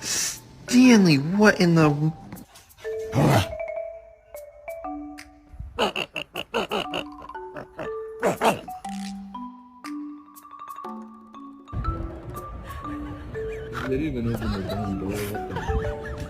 Stanley, what in the... They didn't even open the damn door. What the...